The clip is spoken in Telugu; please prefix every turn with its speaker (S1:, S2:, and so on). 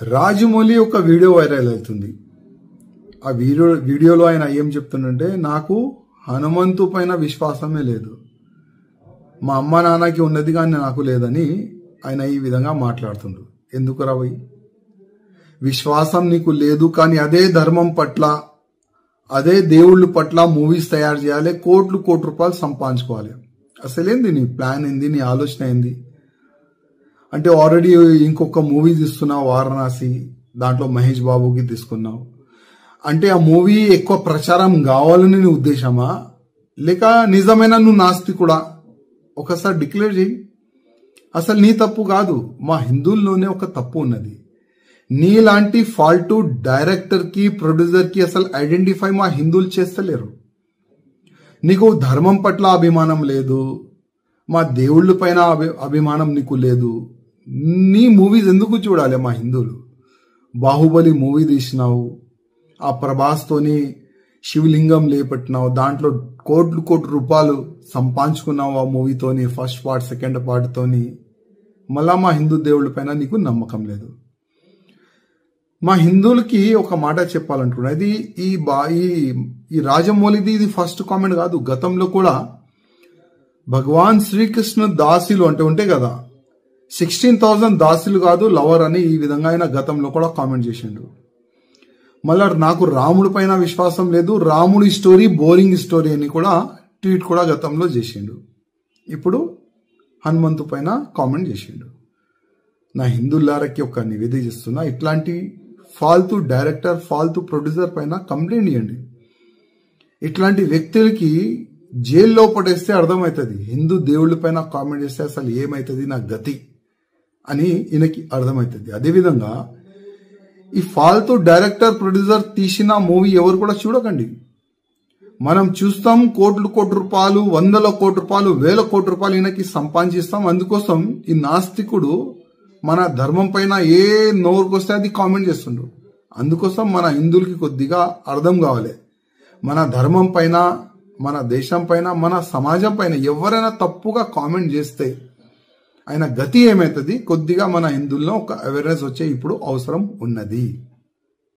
S1: రాజమౌళి ఒక వీడియో వైరల్ అవుతుంది. ఆ వీడియోలో ఆయన ఏం చెప్తుండంటే, నాకు హనుమంతు పైన విశ్వాసమే లేదు, మా అమ్మ నాన్నకి ఉన్నది కానీ నాకు లేదని ఆయన ఈ విధంగా మాట్లాడుతుండ్రు. ఎందుకు రావై? విశ్వాసం నీకు లేదు కానీ అదే ధర్మం పట్ల, అదే దేవుళ్ళ పట్ల మూవీస్ తయారు చేయాలి, కోట్లు రూపాయలు సంపాదించుకోవాలి. అసలేంది నీ ప్లాన్ ఏంది, నీ ఆలోచన ఏంది? అంటే ఆల్రెడీ ఇంకొక మూవీ తీస్తున్నావు వారణాసి, దాంట్లో మహేష్ బాబుకి తీసుకున్నావు. అంటే ఆ మూవీ ఎక్కువ ప్రచారం కావాలని నీ ఉద్దేశమా, లేక నిజమైన నువ్వు నాస్తికుడా? ఒకసారి డిక్లేర్ చేయి. అసలు నీ తప్పు కాదు, మా హిందువుల్లోనే ఒక తప్పు ఉన్నది. నీలాంటి ఫాల్టు డైరెక్టర్కి ప్రొడ్యూసర్కి అసలు ఐడెంటిఫై మా హిందువులు చేస్తలేరు. నీకు ధర్మం పట్ల అభిమానం లేదు, మా దేవుళ్ళ పైన అభిమానం నీకు లేదు. నీ మూవీస్ ఎందుకు చూడాలి మా హిందువులు? బాహుబలి మూవీ తీసినావు, ఆ ప్రభాస్తోని శివలింగం లేపట్టినావు, దాంట్లో కోట్లు రూపాయలు సంపాదించుకున్నావు ఆ మూవీతోని, ఫస్ట్ పార్ట్ సెకండ్ పార్ట్ తోని. మళ్ళా మా హిందూ దేవుళ్ళ పైన నీకు నమ్మకం లేదు. మా హిందువులకి ఒక మాట చెప్పాలంటున్నా, ఇది ఈ రాజమౌళిది ఇది ఫస్ట్ కామెంట్ కాదు. గతంలో కూడా భగవాన్ శ్రీకృష్ణ దాసులు అంటే ఉంటాయి కదా, 16,000 దాసులు కాదు లవర్ అని ఈ విధంగా ఆయన గతంలో కూడా కామెంట్ చేసిండు. మళ్ళా నాకు రాముడి పైన విశ్వాసం లేదు, రాముడి స్టోరీ బోరింగ్ స్టోరీ అని కూడా ట్వీట్ కూడా గతంలో చేసిండు. ఇప్పుడు హనుమంతు పైన కామెంట్ చేసిండు. నా హిందువులారకి ఒక నివేదిక చేస్తున్నా, ఇట్లాంటి ఫాల్తూ డైరెక్టర్, ఫాల్తూ ప్రొడ్యూసర్ పైన కంప్లైంట్ ఇవ్వండి. ఇట్లాంటి వ్యక్తులకి జైల్లో పడేస్తే అర్థమవుతుంది, హిందూ దేవుళ్ళ పైన కామెంట్ చేస్తే అసలు ఏమవుతుంది నా గతి అని ఈయనకి అర్థమవుతుంది. అదేవిధంగా ఈ ఫాల్తూ డైరెక్టర్ ప్రొడ్యూసర్ తీసిన మూవీ ఎవరు కూడా చూడకండి. మనం చూస్తాం కోట్లు రూపాయలు, 100 కోట్ల రూపాయలు, 1000 కోట్ల రూపాయలు ఈయనకి సంపాదిస్తాం. అందుకోసం ఈ నాస్తికుడు మన ధర్మం పైన ఏ నోరుకొస్తే అది కామెంట్ చేస్తుండ్రు. అందుకోసం మన హిందువులకి కొద్దిగా అర్థం కావాలి, మన ధర్మం పైన, మన దేశం పైన, మన సమాజం పైన ఎవరైనా తప్పుగా కామెంట్ చేస్తే ఆయన గతి ఏమవుతుంది, కొద్దిగా మన హిందువుల్లో ఒక అవేర్నెస్ వచ్చే ఇప్పుడు అవసరం ఉన్నది.